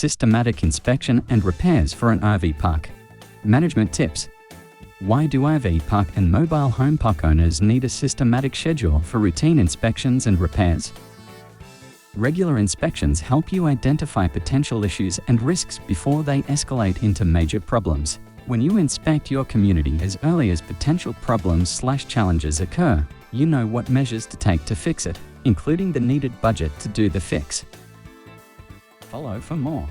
Systematic inspection and repairs for an RV park. Management tips. Why do RV park and mobile home park owners need a systematic schedule for routine inspections and repairs? Regular inspections help you identify potential issues and risks before they escalate into major problems. When you inspect your community as early as potential problems/challenges occur, you know what measures to take to fix it, including the needed budget to do the fix. Follow for more.